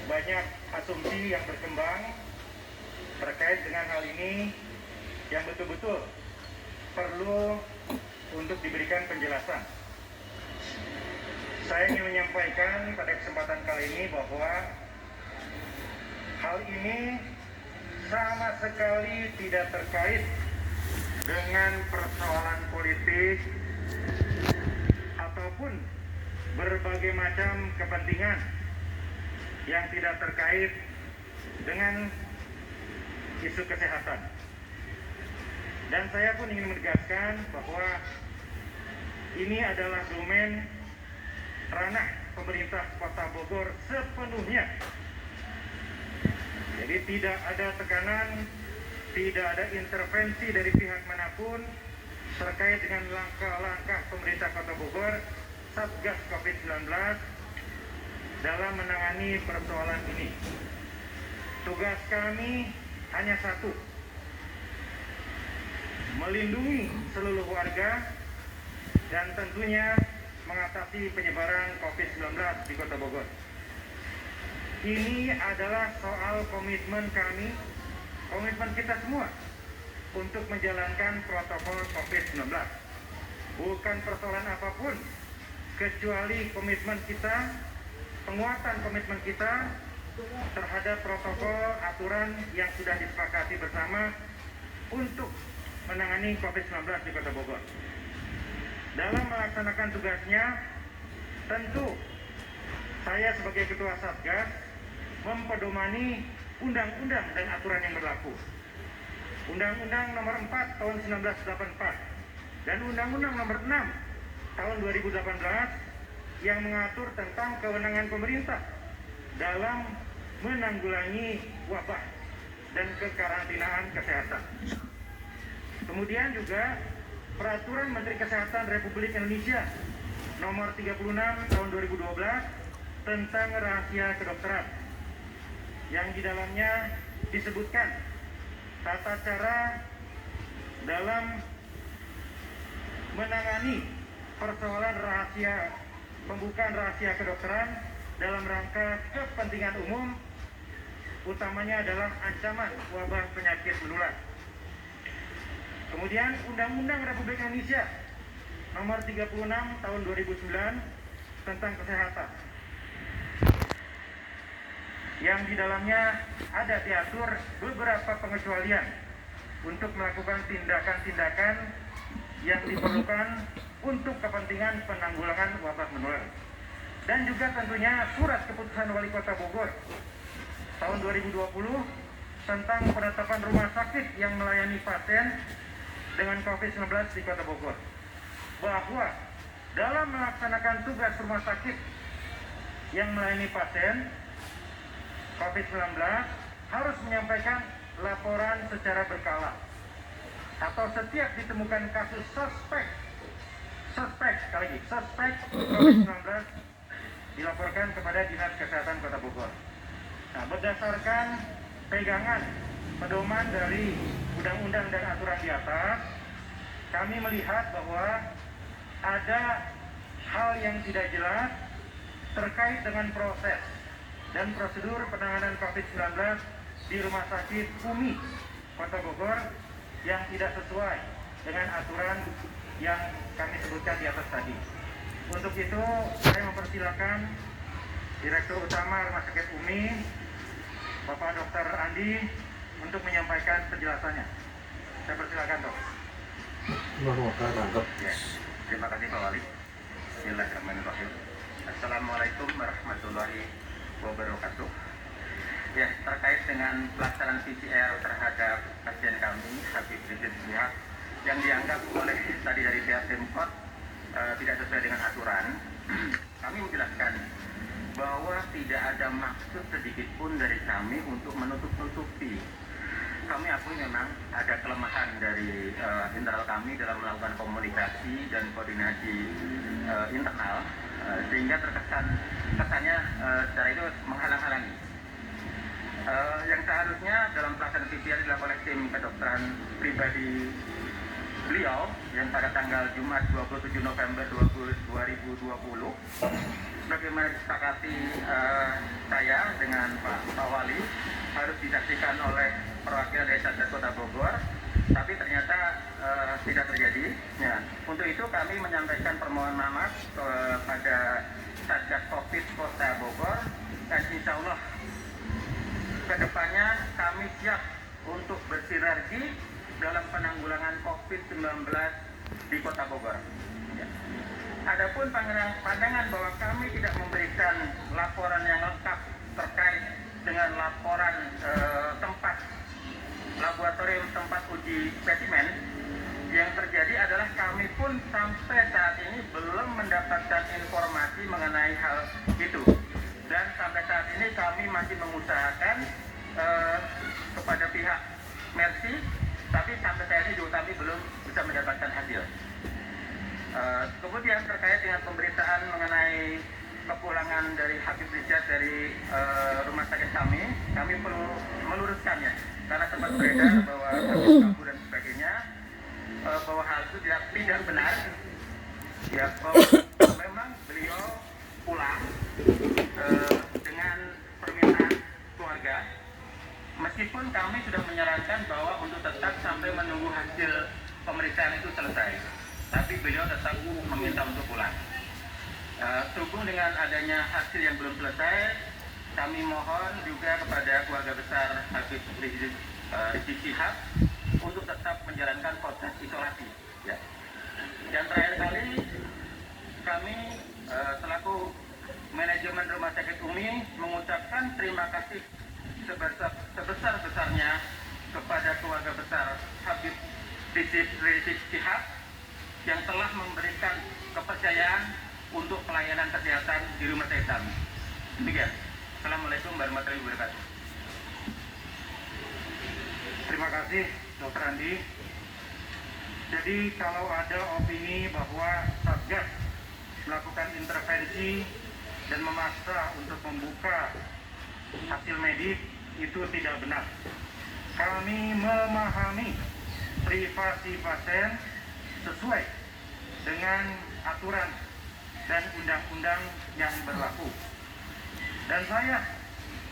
banyak asumsi yang berkembang terkait dengan hal ini yang betul-betul perlu untuk diberikan penjelasan. Saya ingin menyampaikan pada kesempatan kali ini bahwa hal ini sama sekali tidak terkait dengan persoalan politik ataupun berbagai macam kepentingan yang tidak terkait dengan isu kesehatan. Dan saya pun ingin menegaskan bahwa ini adalah domain ranah pemerintah Kota Bogor sepenuhnya. Jadi tidak ada tekanan, tidak ada intervensi dari pihak manapun terkait dengan langkah-langkah pemerintah Kota Bogor Satgas COVID-19 dalam menangani persoalan ini. Tugas kami hanya satu, melindungi seluruh warga dan tentunya mengatasi penyebaran COVID-19 di Kota Bogor. Ini adalah soal komitmen kami, komitmen kita semua untuk menjalankan protokol COVID-19. Bukan persoalan apapun, kecuali komitmen kita, penguatan komitmen kita terhadap protokol aturan yang sudah disepakati bersama untuk menangani COVID-19 di Kota Bogor. Dalam melaksanakan tugasnya, tentu saya sebagai Ketua Satgas mempedomani undang-undang dan aturan yang berlaku. Undang-Undang Nomor 4 Tahun 1984 dan Undang-Undang Nomor 6 Tahun 2018 yang mengatur tentang kewenangan pemerintah dalam menanggulangi wabah dan kekarantinaan kesehatan. Kemudian juga Peraturan Menteri Kesehatan Republik Indonesia Nomor 36 Tahun 2012 tentang rahasia kedokteran, yang di dalamnya disebutkan tata cara dalam menangani persoalan rahasia, pembukaan rahasia kedokteran dalam rangka kepentingan umum, utamanya adalah ancaman wabah penyakit menular. Kemudian Undang-Undang Republik Indonesia Nomor 36 Tahun 2009 tentang kesehatan, yang di dalamnya ada diatur beberapa pengecualian untuk melakukan tindakan-tindakan yang diperlukan untuk kepentingan penanggulangan wabah menular. Dan juga tentunya Surat Keputusan Wali Kota Bogor tahun 2020 tentang penetapan rumah sakit yang melayani pasien dengan COVID-19 di Kota Bogor, bahwa dalam melaksanakan tugas rumah sakit yang melayani pasien COVID-19 harus menyampaikan laporan secara berkala, atau setiap ditemukan kasus suspek COVID-19 dilaporkan kepada Dinas Kesehatan Kota Bogor. Nah, berdasarkan pegangan pedoman dari undang-undang dan aturan di atas, kami melihat bahwa ada hal yang tidak jelas terkait dengan proses dan prosedur penanganan COVID-19 di Rumah Sakit UMI Kota Bogor yang tidak sesuai dengan aturan yang kami sebutkan di atas tadi. Untuk itu, saya mempersilakan Direktur Utama Rumah Sakit UMI, Bapak Dr. Andi, untuk menyampaikan penjelasannya. Saya persilakan, Dok. Ya, terima kasih Pak Wali. Bismillahirrahmanirrahim. Assalamualaikum warahmatullahi wabarakatuh. Ya, terkait dengan pelaksanaan PCR terhadap pasien kami, Habib Rizik Syihab, yang dianggap oleh tadi dari pihak Pemkot tidak sesuai dengan aturan, kami menjelaskan bahwa tidak ada maksud sedikit pun dari kami untuk menutup-nutupi. Kami akui memang ada kelemahan dari internal kami dalam melakukan komunikasi dan koordinasi internal, sehingga kesannya secara itu menghalang-halangi. Yang seharusnya dalam pelaksanaan PCR dilakukan oleh tim kedokteran pribadi beliau yang pada tanggal Jumat 27 November 2020 bagaimana disepakati saya dengan dengan Pak Wali harus disaksikan oleh perwakilan dari Satgas Kota Bogor, tapi ternyata tidak terjadi. Ya, untuk itu kami menyampaikan permohonan maaf kepada Satgas Covid Kota Bogor, dan insya Allah kedepannya kami siap untuk bersinergi dalam penanggulangan COVID-19 di Kota Bogor. Ya. Adapun pandangan bahwa kami tidak memberikan laporan yang lengkap terkait dengan laporan tempat laboratorium tempat uji spesimen, yang terjadi adalah kami pun sampai saat ini belum mendapatkan informasi mengenai hal itu, dan sampai saat ini kami masih mengusahakan kepada pihak Mercy, tapi sampai saat ini juga kami belum bisa mendapatkan hasil. Kemudian terkait dengan pemberitaan mengenai kepulangan dari Habib Rizieq dari rumah sakit kami perlu meluruskan ya, karena sempat beredar bahwa Habib kabur dan sebagainya, bahwa hal itu tidak benar. Ya, bahwa memang beliau pulang dengan permintaan keluarga, meskipun kami sudah menyarankan bahwa untuk tetap sampai menunggu hasil pemeriksaan itu selesai, tapi beliau tetap meminta untuk pulang. Sehubung dengan adanya hasil yang belum selesai, kami mohon juga kepada keluarga besar Habib Rizik Syihab untuk tetap menjalankan proses isolasi. Ya. Dan terakhir kali, kami selaku manajemen Rumah Sakit Umi mengucapkan terima kasih sebesar-besarnya kepada keluarga besar Habib Rizik Syihab yang telah memberikan kepercayaan untuk pelayanan kesehatan di rumah sakit kami. Demikian. Assalamualaikum warahmatullahi wabarakatuh. Terima kasih Dr. Andi. Jadi kalau ada opini bahwa Satgas melakukan intervensi dan memaksa untuk membuka hasil medik, itu tidak benar. Kami memahami privasi pasien sesuai dengan aturan dan undang-undang yang berlaku. Dan saya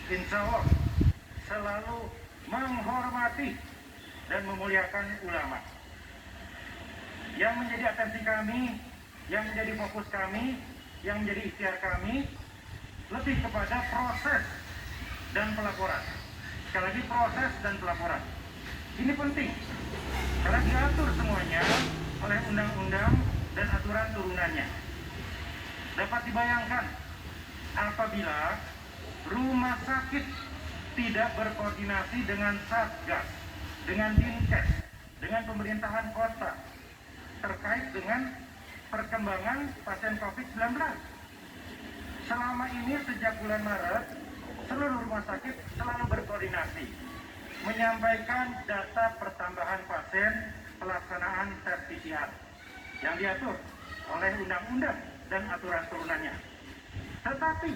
insya Allah selalu menghormati dan memuliakan ulama. Yang menjadi atensi kami, yang menjadi fokus kami, yang menjadi ikhtiar kami lebih kepada proses dan pelaporan. Sekali lagi, proses dan pelaporan ini penting karena diatur semuanya oleh undang-undang dan aturan turunannya. Dapat dibayangkan apabila rumah sakit tidak berkoordinasi dengan Satgas, dengan Dinkes, dengan pemerintahan kota terkait dengan perkembangan pasien COVID-19. Selama ini sejak bulan Maret, seluruh rumah sakit selalu berkoordinasi menyampaikan data pertambahan pasien pelaksanaan tes PCR yang diatur oleh undang-undang dan aturan turunannya. Tetapi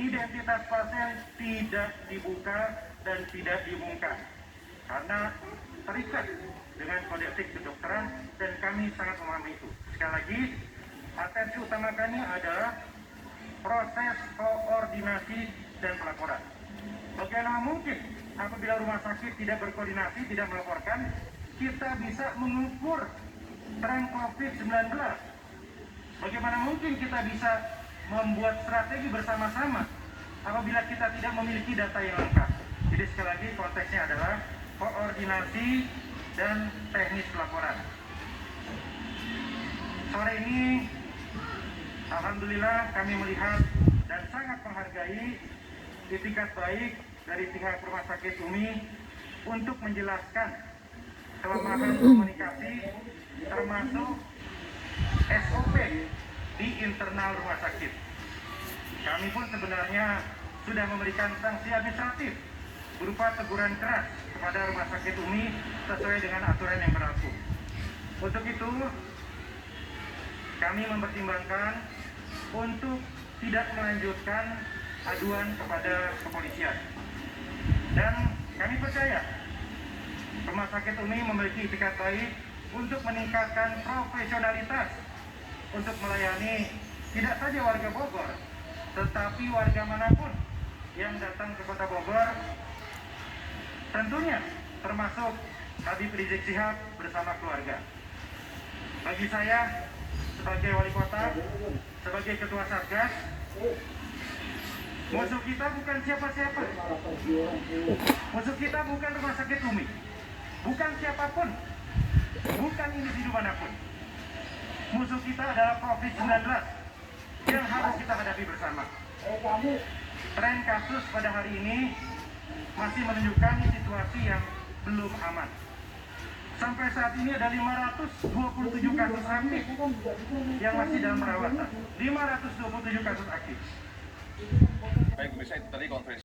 identitas pasien tidak dibuka dan tidak dibungkam karena terikat dengan kode etik kedokteran, dan kami sangat memahami itu. Sekali lagi, atensi utama kami adalah proses koordinasi dan pelaporan. Bagaimana mungkin apabila rumah sakit tidak berkoordinasi, tidak melaporkan, kita bisa mengukur tren COVID-19? Bagaimana mungkin kita bisa membuat strategi bersama-sama apabila kita tidak memiliki data yang lengkap? Jadi sekali lagi, konteksnya adalah koordinasi dan teknis pelaporan. Sore ini alhamdulillah kami melihat dan sangat menghargai itikat baik dari pihak Rumah Sakit Umi untuk menjelaskan kelemahan komunikasi termasuk SOP di internal rumah sakit. Kami pun sebenarnya sudah memberikan sanksi administratif berupa teguran keras kepada Rumah Sakit Umi sesuai dengan aturan yang berlaku. Untuk itu, kami mempertimbangkan untuk tidak melanjutkan aduan kepada kepolisian. Dan kami percaya Rumah Sakit Umi memiliki itikat baik untuk meningkatkan profesionalitas untuk melayani tidak saja warga Bogor, tetapi warga manapun yang datang ke Kota Bogor, tentunya termasuk Habib Rizik Syihab bersama keluarga. Bagi saya sebagai wali kota, sebagai ketua Satgas, musuh kita bukan siapa-siapa. Musuh kita bukan Rumah Sakit Umi, bukan siapapun, bukan individu manapun. Musuh kita adalah COVID-19 yang harus kita hadapi bersama. Tren kasus pada hari ini masih menunjukkan situasi yang belum aman. Sampai saat ini ada 527 kasus aktif yang masih dalam perawatan. 527 kasus aktif. Baik, pemirsa, itu tadi konferensi